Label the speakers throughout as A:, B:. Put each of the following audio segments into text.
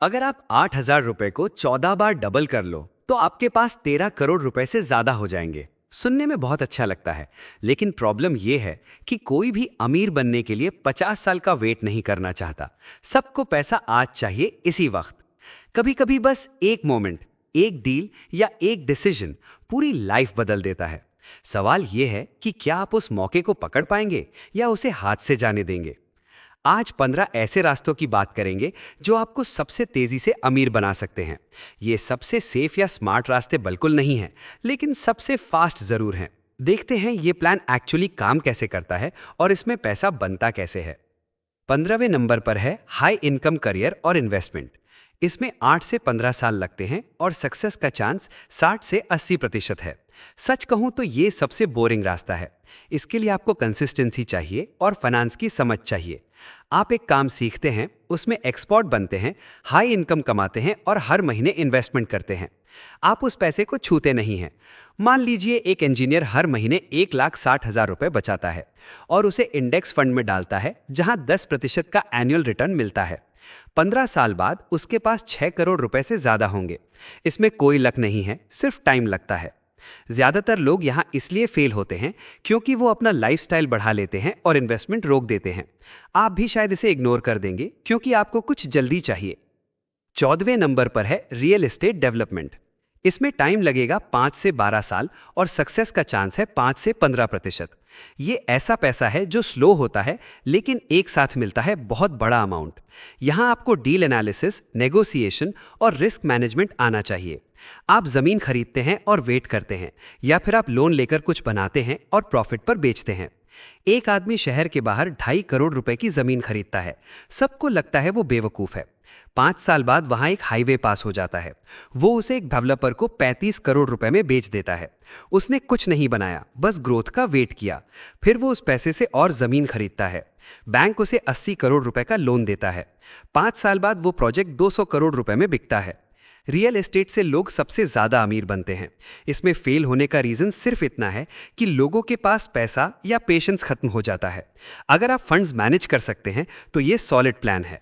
A: अगर आप 8,000 रुपए को 14 बार डबल कर लो तो आपके पास 13 करोड़ रुपए से ज्यादा हो जाएंगे। सुनने में बहुत अच्छा लगता है, लेकिन प्रॉब्लम यह है कि कोई भी अमीर बनने के लिए 50 साल का वेट नहीं करना चाहता। सबको पैसा आज चाहिए, इसी वक्त। कभी कभी बस एक मोमेंट, एक डील या एक डिसीजन पूरी लाइफ बदल देता है। सवाल यह है कि क्या आप उस मौके को पकड़ पाएंगे या उसे हाथ से जाने देंगे। आज 15 ऐसे रास्तों की बात करेंगे जो आपको सबसे तेजी से अमीर बना सकते हैं। ये सबसे सेफ या स्मार्ट रास्ते बिल्कुल नहीं हैं, लेकिन सबसे फास्ट जरूर हैं। देखते हैं ये प्लान एक्चुअली काम कैसे करता है और इसमें पैसा बनता कैसे है। 15वें नंबर पर है हाई इनकम करियर और इन्वेस्टमेंट। इसमें 8 से 15 साल लगते हैं और सक्सेस का चांस 60 से 80% है। सच कहूं तो ये सबसे बोरिंग रास्ता है। इसके लिए आपको कंसिस्टेंसी चाहिए और फाइनेंस की समझ चाहिए। आप एक काम सीखते हैं, उसमें एक्सपर्ट बनते हैं, हाई इनकम कमाते हैं और हर महीने इन्वेस्टमेंट करते हैं। आप उस पैसे को छूते नहीं हैं। मान लीजिए एक इंजीनियर हर महीने 1,60,000 रुपए बचाता है और उसे इंडेक्स फंड में डालता है, जहां 10% का एनुअल रिटर्न मिलता है। 15 साल बाद उसके पास 6 करोड़ रुपए से ज्यादा होंगे। इसमें कोई लक नहीं है, सिर्फ टाइम लगता है। ज्यादातर लोग यहां इसलिए फेल होते हैं क्योंकि वो अपना लाइफस्टाइल बढ़ा लेते हैं और इन्वेस्टमेंट रोक देते हैं। आप भी शायद इसे इग्नोर कर देंगे क्योंकि आपको कुछ जल्दी चाहिए। 14वें नंबर पर है रियल एस्टेट डेवलपमेंट। इसमें टाइम लगेगा 5 से 12 साल और सक्सेस का चांस है 5 से 15%। ये ऐसा पैसा है जो स्लो होता है, लेकिन एक साथ मिलता है बहुत बड़ा अमाउंट। यहां आपको डील एनालिसिस, नेगोशिएशन और रिस्क मैनेजमेंट आना चाहिए। आप जमीन खरीदते हैं और वेट करते हैं, या फिर आप लोन लेकर कुछ बनाते हैं और प्रॉफिट पर बेचते हैं। एक आदमी शहर के बाहर 2.5 करोड़ रुपए की जमीन खरीदता है। सबको लगता है वो बेवकूफ है। 5 साल बाद वहां एक हाईवे पास हो जाता है। वो उसे एक डेवलपर को 35 करोड़ रुपए में बेच देता है। उसने कुछ नहीं बनाया, बस ग्रोथ का वेट किया। फिर वो उस पैसे से और जमीन खरीदता है। बैंक उसे 80 करोड़ रुपए का लोन देता है। 5 साल बाद वो प्रोजेक्ट 200 करोड़ रुपए में बिकता है। रियल एस्टेट से लोग सबसे ज्यादा अमीर बनते हैं। इसमें फेल होने का रीजन सिर्फ इतना है कि लोगों के पास पैसा या पेशेंस खत्म हो जाता है। अगर आप फंड्स मैनेज कर सकते हैं तो ये सॉलिड प्लान है।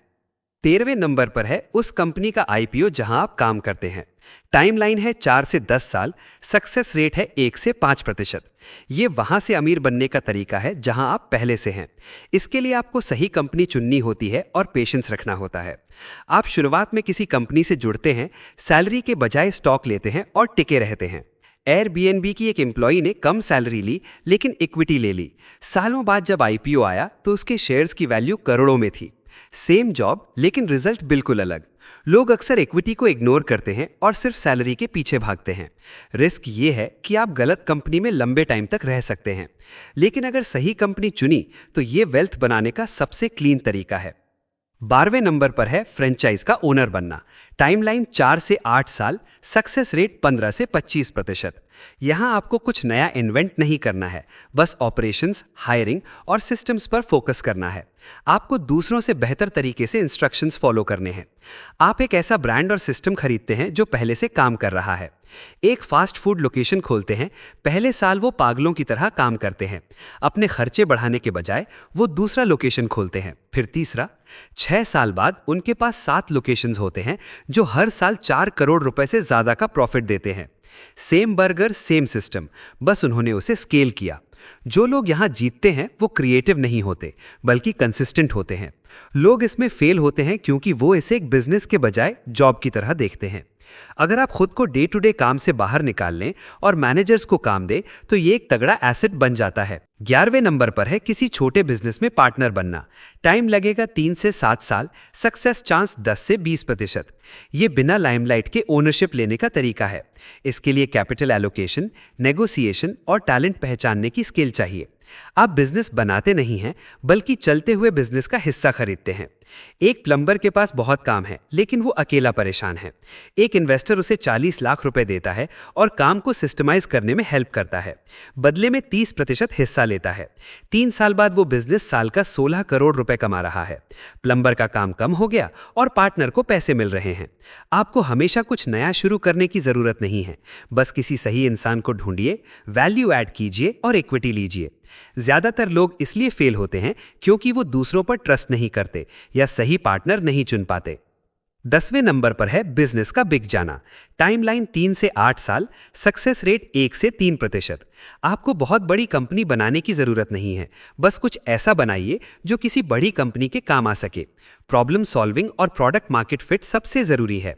A: 13वें नंबर पर है उस कंपनी का आईपीओ जहां आप काम करते हैं। टाइमलाइन है 4 से 10 साल, सक्सेस रेट है 1 से 5%। ये वहां से अमीर बनने का तरीका है जहां आप पहले से हैं। इसके लिए आपको सही कंपनी चुननी होती है और पेशेंस रखना होता है। आप शुरुआत में किसी कंपनी से जुड़ते हैं, सैलरी के बजाय स्टॉक लेते हैं और टिके रहते हैं। एयरबीएनबी की एक एम्प्लॉई ने कम सैलरी ली लेकिन इक्विटी ले ली। सालों बाद जब आईपीओ आया तो उसके शेयर्स की वैल्यू करोड़ों में थी। सेम जॉब लेकिन रिजल्ट बिल्कुल अलग। लोग अक्सर इक्विटी को इग्नोर करते हैं और सिर्फ सैलरी के पीछे भागते हैं। रिस्क ये है कि आप गलत कंपनी में लंबे टाइम तक रह सकते हैं, लेकिन अगर सही कंपनी चुनी तो ये वेल्थ बनाने का सबसे क्लीन तरीका है। 12वें नंबर पर है फ्रेंचाइज का ओनर बनना। टाइमलाइन 4 से 8 साल, सक्सेस रेट 15 से 25%। यहां आपको कुछ नया इन्वेंट नहीं करना है, बस ऑपरेशंस, हायरिंग और सिस्टम्स पर फोकस करना है। आपको दूसरों से बेहतर तरीके से इंस्ट्रक्शंस फॉलो करने हैं। आप एक ऐसा ब्रांड और सिस्टम खरीदते हैं जो पहले से काम कर रहा है। एक फास्ट फूड लोकेशन खोलते हैं। पहले साल वो पागलों की तरह काम करते हैं। अपने खर्चे बढ़ाने के बजाय वो दूसरा लोकेशन खोलते हैं, फिर तीसरा। 6 साल बाद उनके पास 7 लोकेशंस होते हैं जो हर साल 4 करोड़ रुपए से ज्यादा का प्रॉफिट देते हैं। सेम बर्गर, सेम सिस्टम, बस उन्होंने उसे स्केल किया। जो लोग यहां जीतते हैं वो क्रिएटिव नहीं होते, बल्कि कंसिस्टेंट होते हैं। लोग इसमें फेल होते हैं क्योंकि वो इसे एक बिजनेस के बजाय जॉब की तरह देखते हैं। अगर आप खुद को डे टू डे काम से बाहर निकाल लें और मैनेजर्स को काम दें तो ये एक तगड़ा एसेट बन जाता है। 11वें नंबर पर है किसी छोटे बिजनेस में पार्टनर बनना। टाइम लगेगा 3 से 7 साल, सक्सेस चांस 10 से 20%। ये बिना लाइमलाइट के ओनरशिप लेने का तरीका है। इसके लिए कैपिटल एलोकेशन, नेगोशिएशन और टैलेंट पहचानने की स्किल चाहिए। आप बिजनेस बनाते नहीं हैं, बल्कि चलते हुए बिजनेस का हिस्सा खरीदते हैं। एक प्लम्बर के पास बहुत काम है लेकिन वो अकेला परेशान है। एक इन्वेस्टर उसे 40 लाख रुपए देता है और काम को सिस्टमाइज करने में हेल्प करता है। बदले में 30% हिस्सा लेता है। 3 साल बाद वो बिजनेस साल का 16 करोड़ रुपए कमा रहा है। प्लम्बर का काम कम हो गया और पार्टनर को पैसे मिल रहे हैं। आपको हमेशा कुछ नया शुरू करने की जरूरत नहीं है। बस किसी सही इंसान को ढूंढिए, वैल्यू ऐड कीजिए और इक्विटी लीजिए। ज्यादातर लोग इसलिए फेल होते हैं क्योंकि वो दूसरों पर ट्रस्ट नहीं करते या सही पार्टनर नहीं चुन पाते। 10वें नंबर पर है बिजनेस का बिक जाना। टाइमलाइन 3 से 8 साल, सक्सेस रेट 1 से 3%। आपको बहुत बड़ी कंपनी बनाने की जरूरत नहीं है, बस कुछ ऐसा बनाइए जो किसी बड़ी कंपनी के काम आ सके। प्रॉब्लम सॉल्विंग और प्रोडक्ट मार्केट फिट सबसे जरूरी है।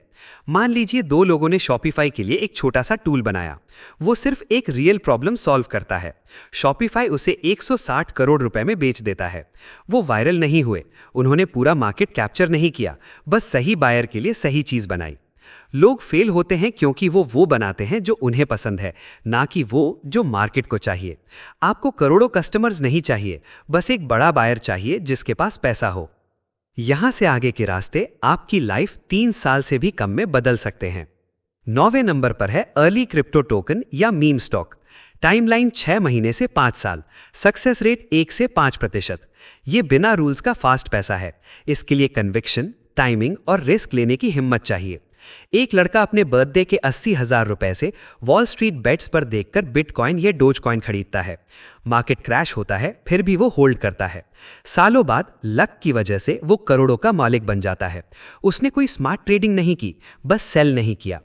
A: मान लीजिए दो लोगों ने शॉपिफाई के लिए एक छोटा सा टूल बनाया। वो सिर्फ एक रियल प्रॉब्लम सॉल्व करता है। शॉपिफाई उसे 160 करोड़ रुपए में बेच देता है। वो वायरल नहीं हुए, उन्होंने पूरा मार्केट कैप्चर नहीं किया, बस सही बायर के लिए सही चीज बनाई। लोग फेल होते हैं क्योंकि वो बनाते हैं जो उन्हें पसंद है, ना कि वो जो मार्केट को चाहिए। आपको करोड़ों कस्टमर्स नहीं चाहिए, बस एक बड़ा बायर चाहिए जिसके पास पैसा हो। यहां से आगे के रास्ते आपकी लाइफ 3 साल से भी कम में बदल सकते हैं। 9वें नंबर पर है अर्ली क्रिप्टो टोकन या मीम स्टॉक। टाइमलाइन 6 महीने से 5 साल, सक्सेस रेट 1 से 5%। ये बिना रूल्स का फास्ट पैसा है। इसके लिए कन्विक्शन, टाइमिंग और रिस्क लेने की हिम्मत चाहिए। एक लड़का अपने बर्थडे के 80,000 रुपए से वॉल स्ट्रीट बेट्स पर देखकर बिटकॉइन या डोजकॉइन खरीदता है। मार्केट क्रैश होता है, फिर भी वो होल्ड करता है। सालों बाद लक की वजह से वो करोड़ों का मालिक बन जाता है। उसने कोई स्मार्ट ट्रेडिंग नहीं की, बस सेल नहीं किया।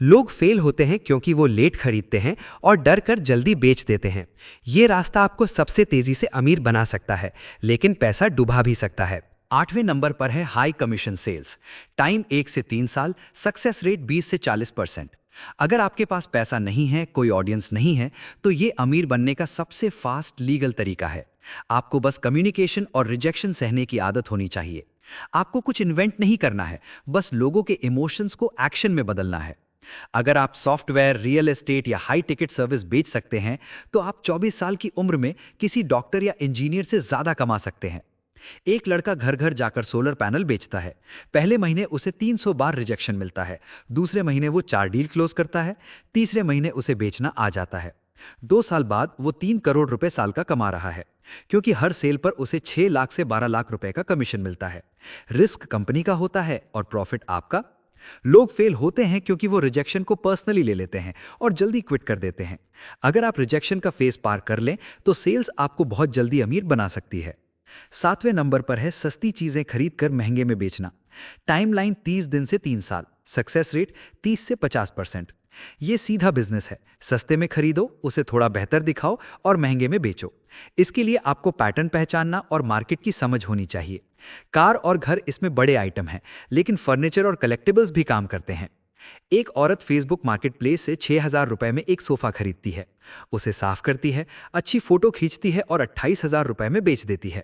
A: लोग फेल होते हैं क्योंकि वो लेट खरीदते हैं और डर कर जल्दी बेच देते हैं। ये रास्ता आपको सबसे तेजी से अमीर बना सकता है, लेकिन पैसा डुबा भी सकता है।
B: 8वें नंबर पर है हाई कमीशन सेल्स। टाइम 1 से 3 साल, सक्सेस रेट 20 से 40%। अगर आपके पास पैसा नहीं है, कोई ऑडियंस नहीं है, तो ये अमीर बनने का सबसे फास्ट लीगल तरीका है। आपको बस कम्युनिकेशन और रिजेक्शन सहने की आदत होनी चाहिए। आपको कुछ इन्वेंट नहीं करना है, बस लोगों के इमोशंस को एक्शन में बदलना है। अगर आप सॉफ्टवेयर, रियल एस्टेट या हाई टिकट सर्विस बेच सकते हैं, तो आप 24 साल की उम्र में किसी डॉक्टर या इंजीनियर से ज्यादा कमा सकते हैं। एक लड़का घर घर जाकर सोलर पैनल बेचता है। पहले महीने उसे 300 बार रिजेक्शन मिलता है। दूसरे महीने वो 4 डील क्लोज करता है। तीसरे महीने उसे बेचना आ जाता है। 2 साल बाद वो 3 करोड़ रुपए साल का कमा रहा है, क्योंकि हर सेल पर उसे 6 लाख से 12 लाख रुपए का कमीशन मिलता है। रिस्क कंपनी का होता है और प्रॉफिट आपका। लोग फेल होते हैं क्योंकि वो रिजेक्शन को पर्सनली ले लेते हैं और जल्दी क्विट कर देते हैं। अगर आप रिजेक्शन का फेस पार कर लें, तो सेल्स आपको बहुत जल्दी अमीर बना सकती है। 7वें नंबर पर है सस्ती चीजें खरीदकर महंगे में बेचना। टाइमलाइन 30 दिन से 3 साल, सक्सेस रेट 30 से 50%। ये सीधा बिजनेस है। सस्ते में खरीदो, उसे थोड़ा बेहतर दिखाओ और महंगे में बेचो। इसके लिए आपको पैटर्न पहचानना और मार्केट की समझ होनी चाहिए। कार और घर इसमें बड़े आइटम हैं, लेकिन फर्नीचर और कलेक्टिबल्स भी काम करते हैं। एक औरत फेसबुक मार्केट प्लेस से 6,000 रुपए में एक सोफा खरीदती है। उसे साफ करती है, अच्छी फोटो खींचती है और 28,000 रुपए में बेच देती है।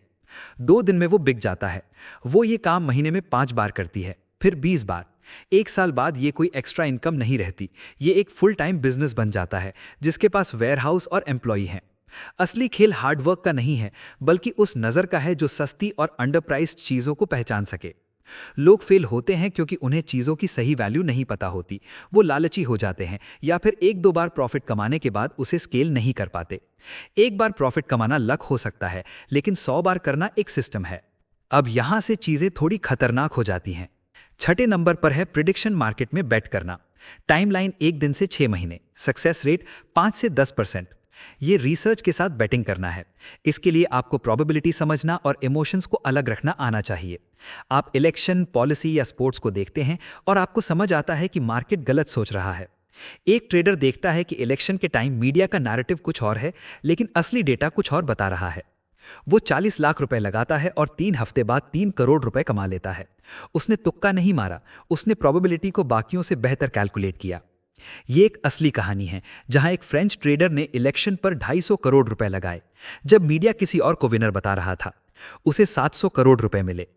B: 2 दिन में वो बिक जाता है। वो ये काम महीने में 5 बार करती है, फिर 20 बार। 1 साल बाद ये कोई एक्स्ट्रा इनकम नहीं रहती। ये एक फुल टाइम बिजनेस बन जाता है, जिसके पास वेयरहाउस और एम्प्लॉई हैं। असली खेल हार्डवर्क का नहीं है, बल्कि उस नज़र का है जो सस्ती और अंडरप्राइज्ड चीज़ों को पहचान सके। लोग फेल होते हैं क्योंकि उन्हें चीज़ों की सही वैल्यू नहीं पता होती। वो लालची हो जाते हैं या फिर 1-2 बार प्रॉफिट कमाने के बाद उसे स्केल नहीं कर पाते। एक बार प्रॉफिट कमाना लक हो सकता है, लेकिन 100 बार करना एक सिस्टम है। अब यहां से चीजें थोड़ी खतरनाक हो जाती हैं। 6ठे नंबर पर है प्रिडिक्शन मार्केट में बेट करना। टाइमलाइन 1 दिन से 6 महीने, सक्सेस रेट 5 से 10%। ये रिसर्च के साथ बैटिंग करना है। इसके लिए आपको प्रोबेबिलिटी समझना और इमोशंस को अलग रखना आना चाहिए। आप इलेक्शन, पॉलिसी या स्पोर्ट्स को देखते हैं और आपको समझ आता है कि मार्केट गलत सोच रहा है। एक ट्रेडर देखता है कि इलेक्शन के टाइम मीडिया का नैरेटिव कुछ और है, लेकिन असली डेटा कुछ और बता रहा है। वो 40 लाख रुपए लगाता है और 3 हफ्ते बाद 3 करोड़ रुपए कमा लेता है। उसने तुक्का नहीं मारा, उसने प्रोबेबिलिटी को बाकियों से बेहतर कैलकुलेट किया। ये एक असली कहानी है, जहां एक फ्रेंच ट्रेडर ने इलेक्शन पर 250 करोड़ रुपए लगाए। जब मीडिया किसी और को विनर बता रहा था, उसे 700 करोड़ रुपए मिले।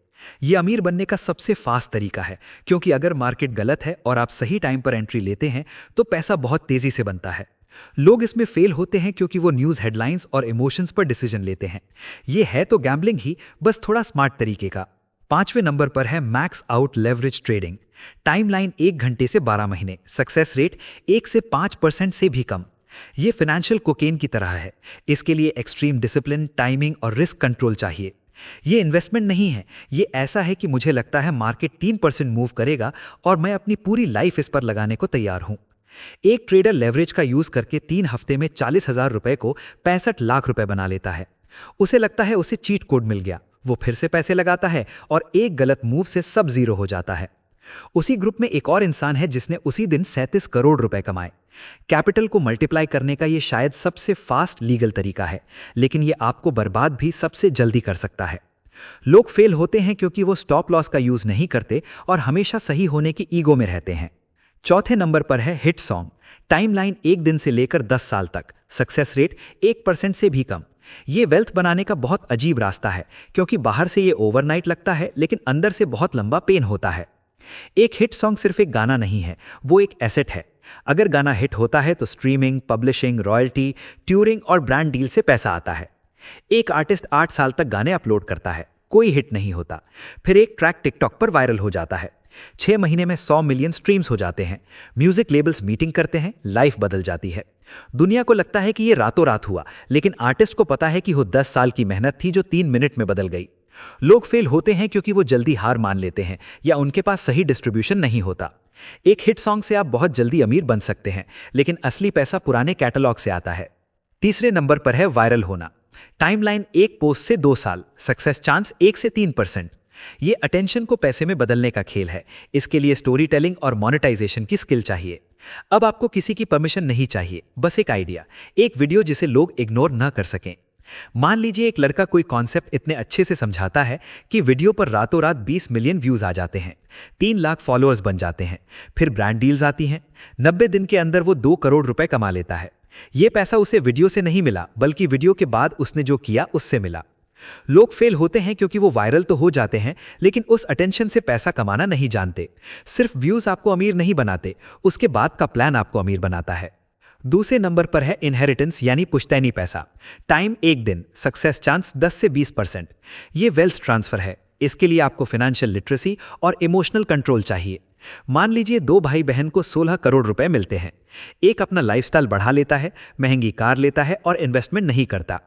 B: ये अमीर बनने का सबसे फास्ट तरीका है, क्योंकि अगर मार्केट गलत है और आप सही टाइम पर एंट्री लेते हैं, तो पैसा बहुत तेजी से बनता है। लोग इसमें फेल होते हैं क्योंकि वो न्यूज़ हेडलाइंस और इमोशंस पर डिसीजन लेते हैं। ये है तो गैम्बलिंग ही, बस थोड़ा स्मार्ट तरीके का। 5वें नंबर पर है max out leverage trading. Timeline 1 घंटे से 12 महीने, सक्सेस रेट 1 से 5% से भी कम। ये फाइनेंशियल कोकेन की तरह है। इसके लिए एक्सट्रीम डिसिप्लिन, टाइमिंग और रिस्क कंट्रोल चाहिए। ये इन्वेस्टमेंट नहीं है, ये ऐसा है कि मुझे लगता है मार्केट 3% मूव करेगा और मैं अपनी पूरी लाइफ इस पर लगाने को तैयार हूं। एक ट्रेडर लेवरेज का यूज करके 3 हफ्ते में 40,000 रुपए को 65 लाख रुपए बना लेता है। उसे लगता है उसे चीट कोड मिल गया। वो फिर से पैसे लगाता है और एक गलत मूव से सब जीरो हो जाता है। उसी ग्रुप में एक और इंसान है जिसने उसी दिन 37 करोड़ रुपए कमाए। कैपिटल को मल्टीप्लाई करने का ये शायद सबसे फास्ट लीगल तरीका है, लेकिन ये आपको बर्बाद भी सबसे जल्दी कर सकता है। लोग फेल होते हैं क्योंकि वो स्टॉप लॉस का यूज नहीं करते और हमेशा सही होने की ईगो में रहते हैं। चौथे नंबर पर है हिट सॉन्ग। टाइमलाइन 1 दिन से लेकर 10 साल तक, सक्सेस रेट 1% से भी कम। ये वेल्थ बनाने का बहुत अजीब रास्ता है, क्योंकि बाहर से ये ओवरनाइट लगता है लेकिन अंदर से बहुत लंबा पेन होता है। एक हिट सॉन्ग सिर्फ एक गाना नहीं है, वो एक एसेट है। अगर गाना हिट होता है तो स्ट्रीमिंग, पब्लिशिंग, रॉयल्टी, ट्यूरिंग और ब्रांड डील से पैसा आता है। एक आर्टिस्ट 8 साल तक गाने अपलोड करता है, कोई हिट नहीं होता। फिर एक ट्रैक टिकटॉक पर वायरल हो जाता है, 6 महीने में 100 मिलियन स्ट्रीम्स हो जाते हैं। म्यूजिक लेबल्स मीटिंग करते हैं, लाइफ बदल जाती है। दुनिया को लगता है कि ये रातों रात हुआ, लेकिन आर्टिस्ट को पता है कि वो 10 साल की मेहनत थी जो 3 मिनट में बदल गई। लोग फेल होते हैं क्योंकि वो जल्दी हार मान लेते हैं या उनके पास सही डिस्ट्रीब्यूशन नहीं होता। एक हिट सॉन्ग से आप बहुत जल्दी अमीर बन सकते हैं, लेकिन असली पैसा पुराने कैटलॉग से आता है। तीसरे नंबर पर है वायरल होना। टाइमलाइन 1 पोस्ट से 2 साल, सक्सेस चांस 1 से 3%। ये अटेंशन को पैसे में बदलने का खेल है। इसके लिए स्टोरी टेलिंग और मोनेटाइजेशन की स्किल चाहिए। अब आपको किसी की परमिशन नहीं चाहिए, बस एक आइडिया, एक वीडियो जिसे लोग इग्नोर न कर सकें। मान लीजिए एक लड़का कोई कॉन्सेप्ट इतने अच्छे से समझाता है कि वीडियो पर रातों रात 20 मिलियन व्यूज आ जाते हैं, 3 लाख फॉलोअर्स बन जाते हैं। फिर ब्रांड डील्स आती हैं। 90 दिन के अंदर वो 2 करोड़ रुपए कमा लेता है। ये पैसा उसे वीडियो से नहीं मिला, बल्कि वीडियो के बाद उसने जो किया उससे मिला। लोग फेल होते हैं क्योंकि वो वायरल तो हो जाते हैं, लेकिन उस अटेंशन से पैसा कमाना नहीं जानते। सिर्फ व्यूज आपको अमीर नहीं बनाते, उसके बाद का प्लान आपको अमीर बनाता है। दूसरे नंबर पर है इनहेरिटेंस यानी पुश्तैनी पैसा। टाइम 1 दिन, सक्सेस चांस 10 से 20%। ये वेल्थ ट्रांसफर है। इसके लिए आपको फाइनेंशियल लिटरेसी और इमोशनल कंट्रोल चाहिए। मान लीजिए 2 भाई बहन को 16 करोड़ रुपए मिलते हैं। एक अपना लाइफस्टाइल बढ़ा लेता है, महंगी कार लेता है और इन्वेस्टमेंट नहीं करता।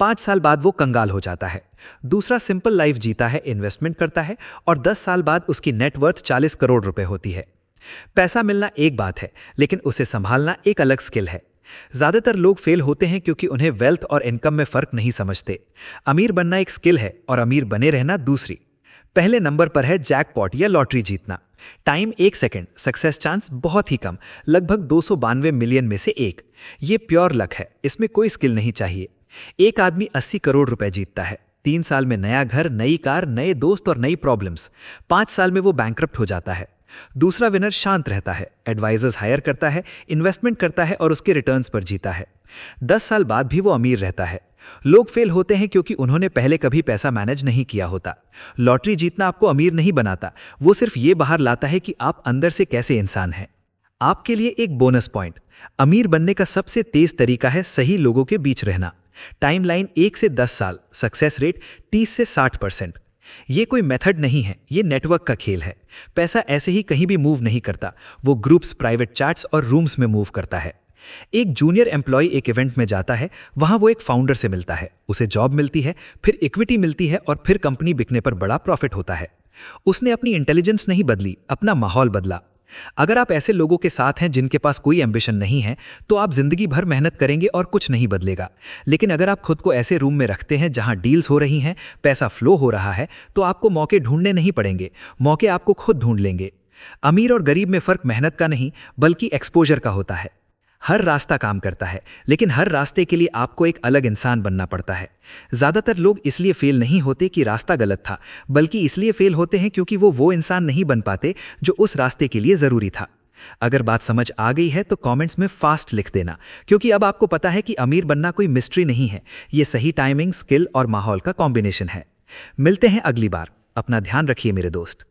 B: 5 साल बाद वो कंगाल हो जाता है। दूसरा सिंपल लाइफ जीता है, इन्वेस्टमेंट करता है और 10 साल बाद उसकी नेटवर्थ 40 करोड़ रुपए होती है। पैसा मिलना एक बात है, लेकिन उसे संभालना एक अलग स्किल है। ज्यादातर लोग फेल होते हैं क्योंकि उन्हें वेल्थ और इनकम में फर्क नहीं समझते। अमीर बनना एक स्किल है और अमीर बने रहना दूसरी। पहले नंबर पर है जैकपॉट या लॉटरी जीतना। टाइम 1 सेकंड, सक्सेस चांस बहुत ही कम, लगभग 292 मिलियन में से 1। ये प्योर लक है, इसमें कोई स्किल नहीं चाहिए। एक आदमी 80 करोड़ रुपए जीतता है। 3 साल में नया घर, नई कार, नए दोस्त और नई प्रॉब्लम्स। 5 साल में वो बैंकरप्ट हो जाता है। दूसरा विनर शांत रहता है, एडवाइजर्स हायर करता है, इन्वेस्टमेंट करता है और उसके रिटर्न्स पर जीता है। 10 साल बाद भी वो अमीर रहता है। लोग फेल होते हैं क्योंकि उन्होंने पहले कभी पैसा मैनेज नहीं किया होता। लॉटरी जीतना आपको अमीर नहीं बनाता, वो सिर्फ ये बाहर लाता है कि आप अंदर से कैसे इंसान हैं। आपके लिए एक बोनस पॉइंट, अमीर बनने का सबसे तेज तरीका है सही लोगों के बीच रहना। टाइमलाइन 1 से 10 साल, सक्सेस रेट 30 से 60%। ये कोई मेथड नहीं है, ये नेटवर्क का खेल है। पैसा ऐसे ही कहीं भी मूव नहीं करता, वो ग्रुप्स, प्राइवेट चैट्स और रूम्स में मूव करता है। एक जूनियर एम्प्लॉय एक इवेंट में जाता है, वहां वो एक फाउंडर से मिलता है, उसे जॉब मिलती है, फिर इक्विटी मिलती है और फिर कंपनी बिकने पर बड़ा प्रॉफिट होता है। उसने अपनी इंटेलिजेंस नहीं बदली, अपना माहौल बदला। अगर आप ऐसे लोगों के साथ हैं जिनके पास कोई एम्बिशन नहीं है, तो आप जिंदगी भर मेहनत करेंगे और कुछ नहीं बदलेगा। लेकिन अगर आप खुद को ऐसे रूम में रखते हैं जहां डील्स हो रही हैं, पैसा फ्लो हो रहा है, तो आपको मौके ढूंढने नहीं पड़ेंगे, मौके आपको खुद ढूंढ लेंगे। अमीर और गरीब में फर्क मेहनत का नहीं, बल्कि एक्सपोजर का होता है। हर रास्ता काम करता है, लेकिन हर रास्ते के लिए आपको एक अलग इंसान बनना पड़ता है। ज्यादातर लोग इसलिए फेल नहीं होते कि रास्ता गलत था, बल्कि इसलिए फेल होते हैं क्योंकि वो इंसान नहीं बन पाते जो उस रास्ते के लिए जरूरी था। अगर बात समझ आ गई है तो कमेंट्स में फास्ट लिख देना, क्योंकि अब आपको पता है कि अमीर बनना कोई मिस्ट्री नहीं है, ये सही टाइमिंग, स्किल और माहौल का कॉम्बिनेशन है। मिलते हैं अगली बार। अपना ध्यान रखिए मेरे दोस्त।